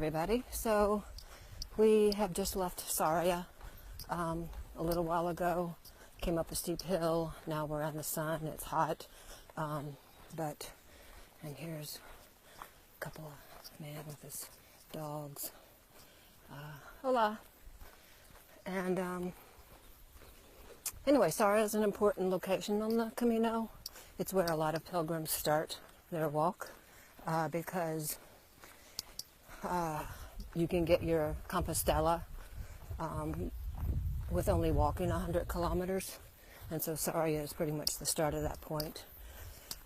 everybody. So we have just left Saria a little while ago. Came up a steep hill. Now we're in the sun. It's hot. And here's a couple of men with his dogs. Hola. And anyway, Saria is an important location on the Camino. It's where a lot of pilgrims start their walk because you can get your Compostela with only walking 100 kilometers. And so Saria is pretty much the start of that point.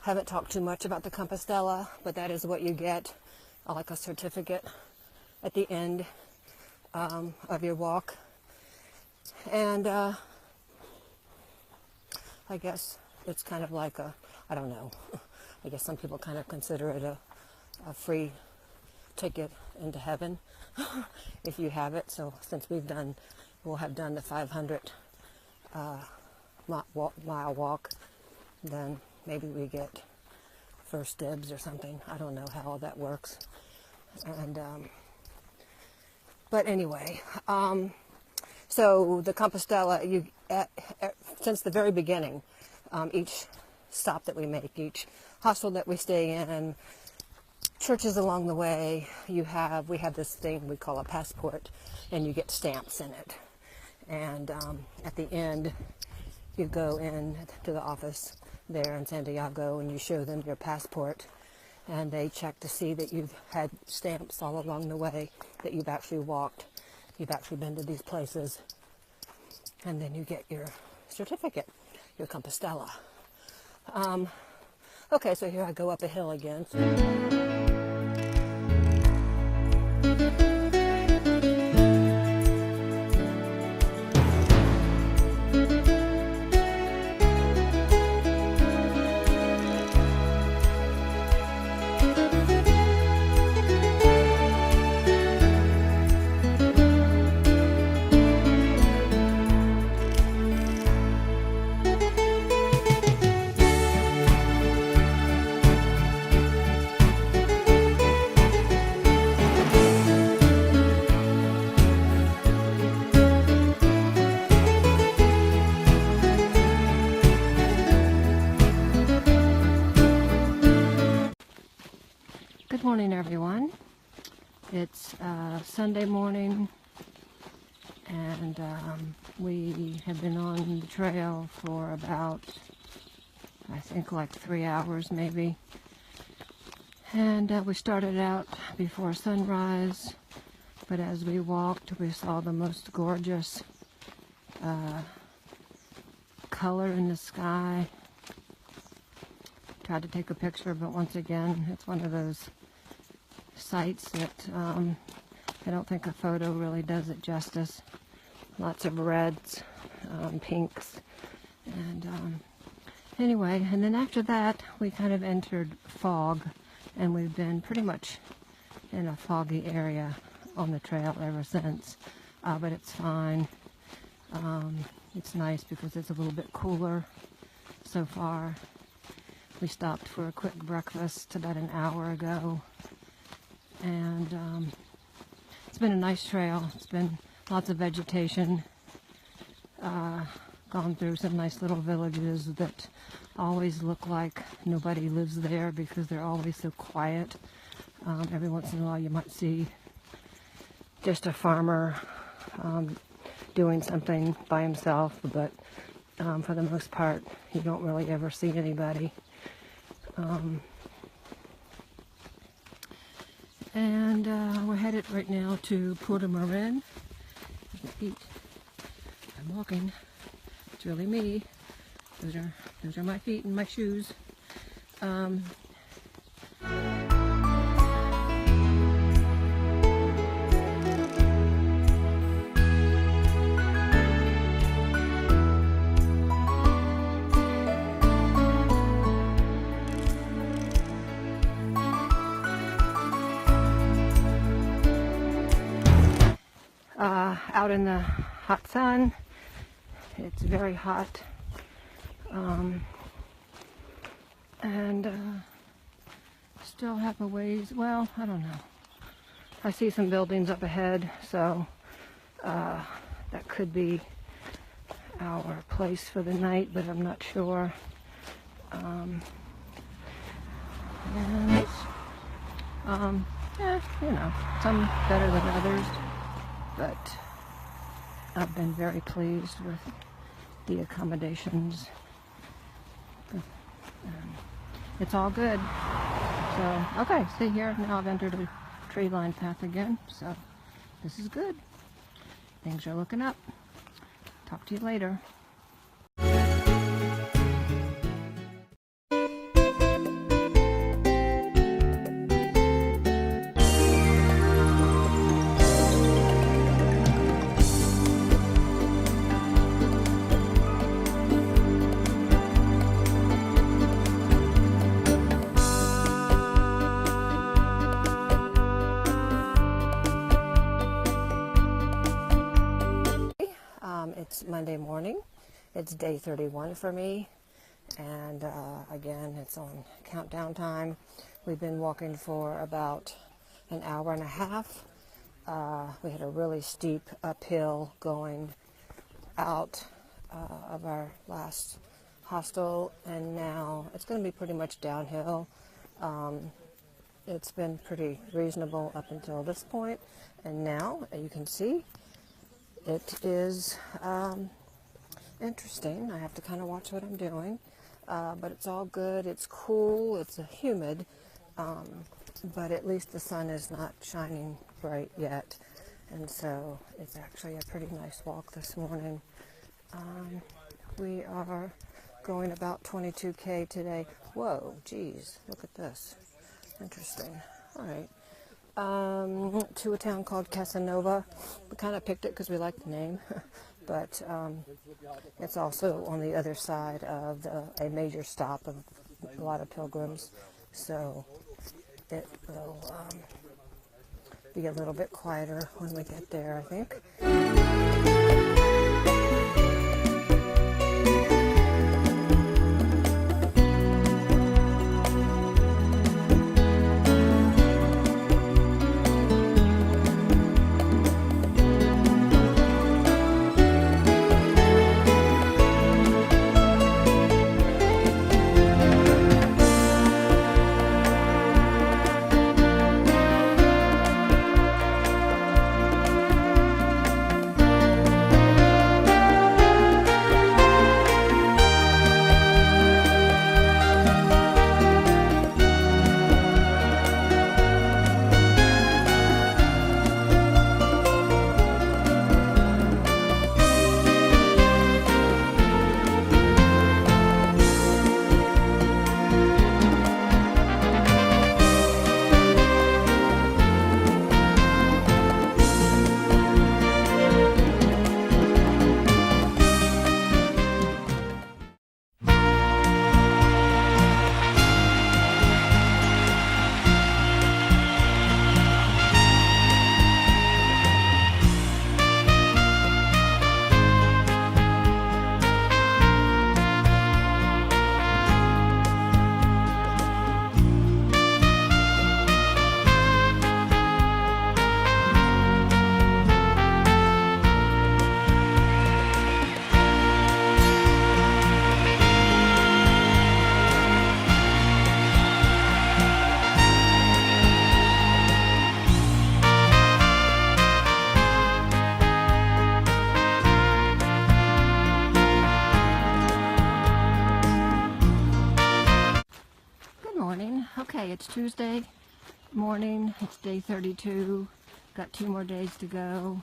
Haven't talked too much about the Compostela, but that is what you get, like a certificate at the end of your walk. And I guess it's kind of like I don't know, I guess some people kind of consider it a free ticket into heaven if you have it. So since we'll have done the 500 mile walk, then maybe we get first dibs or something. I don't know how all that works. And but anyway, so the Compostela, since the very beginning, each stop that we make, each hostel that we stay in, churches along the way, we have this thing we call a passport, and you get stamps in it. And at the end, you go in to the office there in Santiago and you show them your passport, and they check to see that you've had stamps all along the way, that you've actually walked, you've actually been to these places, and then you get your certificate, your Compostela. Okay, so here I go up a hill again. Good morning, everyone. It's Sunday morning, and we have been on the trail for about, I think, like 3 hours maybe. And we started out before sunrise, but as we walked, we saw the most gorgeous color in the sky. Tried to take a picture, but once again, it's one of those sights that I don't think a photo really does it justice. Lots of reds, pinks, and anyway, and then after that we kind of entered fog, and we've been pretty much in a foggy area on the trail ever since, but it's fine. It's nice because it's a little bit cooler so far. We stopped for a quick breakfast about an hour ago, and it's been a nice trail. It's been lots of vegetation, gone through some nice little villages that always look like nobody lives there because they're always so quiet. Every once in a while you might see just a farmer doing something by himself, but for the most part you don't really ever see anybody. And we're headed right now to Puerto Marin. My feet. I'm walking. It's really me. Those are my feet and my shoes. Out in the hot sun. It's very hot. And still have a ways, well, I don't know. I see some buildings up ahead, so that could be our place for the night, but I'm not sure. You know, some better than others, but I've been very pleased with the accommodations. It's all good. So, okay, see here, now I've entered a tree-lined path again, so this is good. Things are looking up. Talk to you later. It's Monday morning. It's day 31 for me, and again, it's on countdown time. We've been walking for about an hour and a half. We had a really steep uphill going out of our last hostel, and now it's going to be pretty much downhill. It's been pretty reasonable up until this point, and now you can see it is interesting. I have to kind of watch what I'm doing, but it's all good. It's cool. It's humid, but at least the sun is not shining bright yet, and so it's actually a pretty nice walk this morning. We are going about 22K today. Whoa, geez, look at this. Interesting. All right. To a town called Casanova. We kind of picked it because we like the name, but it's also on the other side of a major stop of a lot of pilgrims, so it will be a little bit quieter when we get there, I think. Okay, it's Tuesday morning. It's day 32. Got 2 more days to go.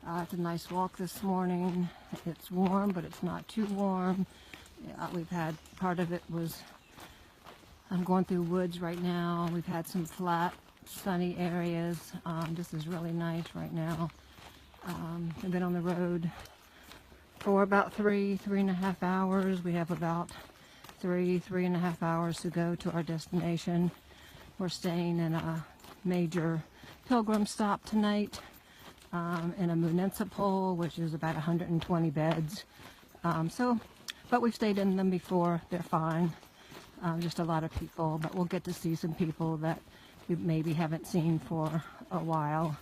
It's a nice walk this morning. It's warm, but it's not too warm. We've had, part of it was, I'm going through woods right now. We've had some flat, sunny areas. This is really nice right now. I've been on the road for about 3.5 hours. We have about 3.5 hours to go to our destination. We're staying in a major pilgrim stop tonight, in a municipal, which is about 120 beds. But we've stayed in them before. They're fine. Just a lot of people, but we'll get to see some people that you maybe haven't seen for a while.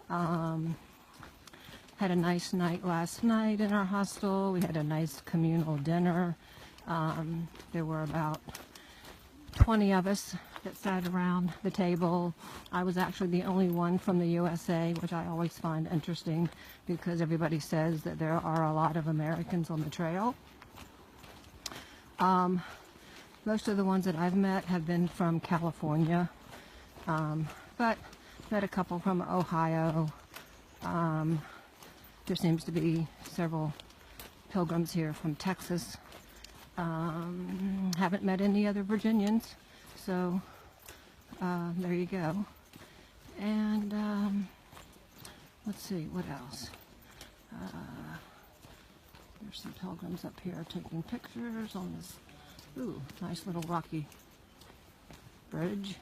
Had a nice night last night in our hostel. We had a nice communal dinner. There were about 20 of us that sat around the table. I was actually the only one from the USA, which I always find interesting because everybody says that there are a lot of Americans on the trail. Most of the ones that I've met have been from California, but met a couple from Ohio. There seems to be several pilgrims here from Texas. Haven't met any other Virginians, so there you go. And let's see, what else? There's some pilgrims up here taking pictures on this, ooh, nice little rocky bridge.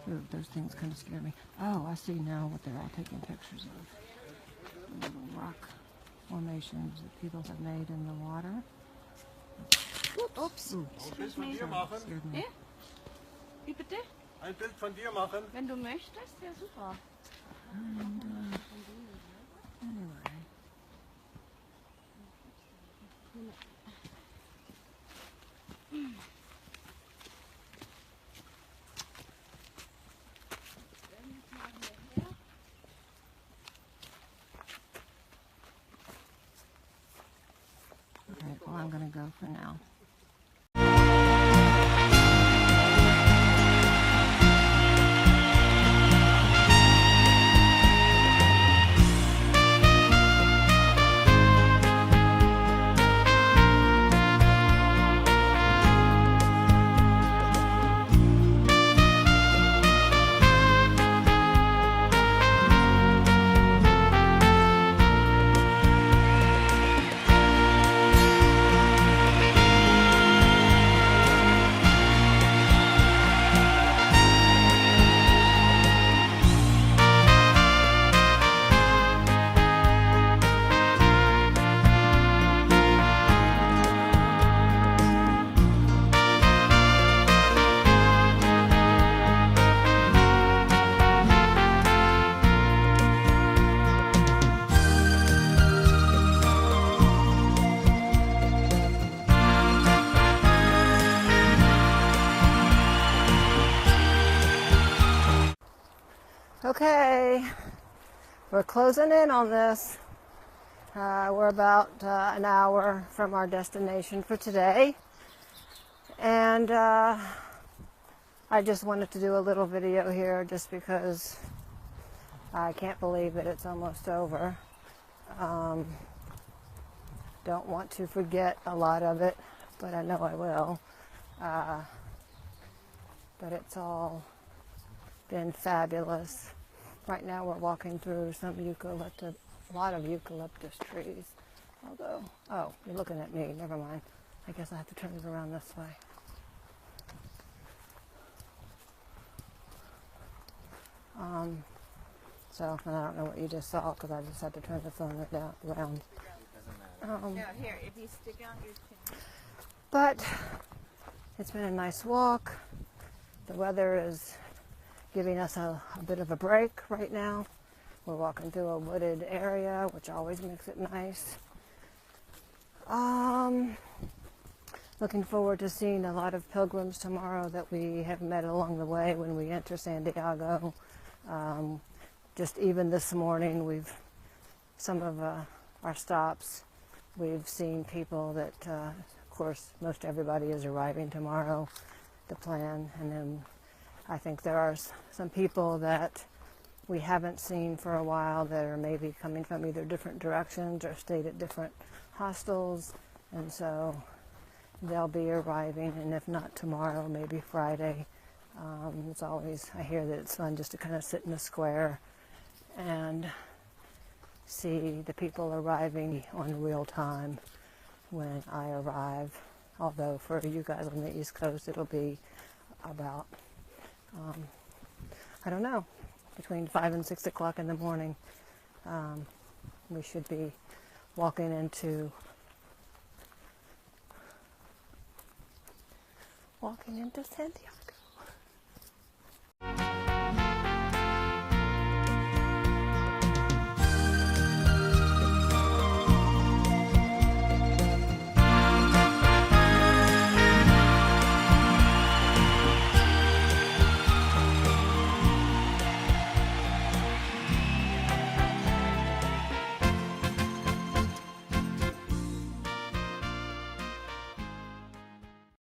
Ooh, those things kind of scare me. Oh, I see now what they're all taking pictures of. Little rock formations that people have made in the water. Ups. Ein Bild von dir machen? Ja? Wie bitte? Ein Bild von dir machen? Wenn du möchtest, ja super. And anyway. Okay, well, I'm going to go for now. Okay, we're closing in on this. We're about an hour from our destination for today. And I just wanted to do a little video here just because I can't believe that it's almost over. Don't want to forget a lot of it, but I know I will. But it's all been fabulous. Right now we're walking through some eucalyptus, a lot of eucalyptus trees. Although, oh, you're looking at me, never mind. I guess I have to turn it around this way. So, and I don't know what you just saw because I just had to turn the phone around. Yeah, here, if you stick out your chin. But it's been a nice walk. The weather is giving us a bit of a break right now. We're walking through a wooded area, which always makes it nice. Looking forward to seeing a lot of pilgrims tomorrow that we have met along the way when we enter Santiago. Just even this morning, some of our stops, we've seen people that, of course, most everybody is arriving tomorrow, the plan, and then I think there are some people that we haven't seen for a while that are maybe coming from either different directions or stayed at different hostels, and so they'll be arriving, and if not tomorrow, maybe Friday. It's always, I hear that it's fun just to kind of sit in the square and see the people arriving on real time when I arrive. Although for you guys on the East Coast, it'll be about, I don't know, between 5 and 6 o'clock in the morning. We should be walking into Santiago.